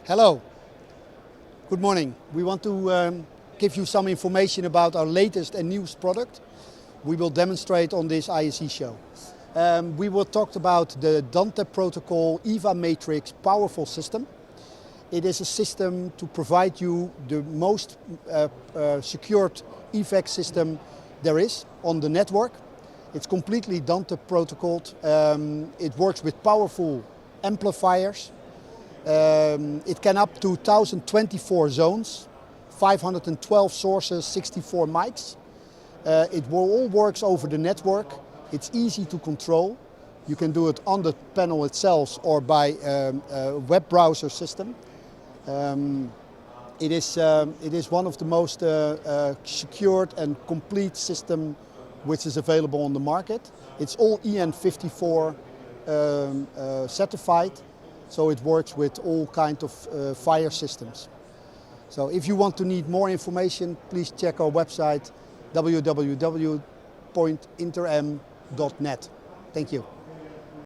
Hello, good morning. We want to give you some information about our latest and newest product. We will demonstrate on this ISE show. We will talk about the Dante protocol EVAMATRIX powerful system. It is a system to provide you the most secured evac system there is on the network. It's completely Dante protocoled. It works with powerful amplifiers. It can up to 1024 zones, 512 sources, 64 mics. It all works over the network. It's easy to control. You can do it on the panel itself or by a web browser system. It is one of the most secured and complete system which is available on the market. It's all EN54 certified, so it works with all kinds of fire systems. So if you want to need more information, please check our website www.interm.net. Thank you.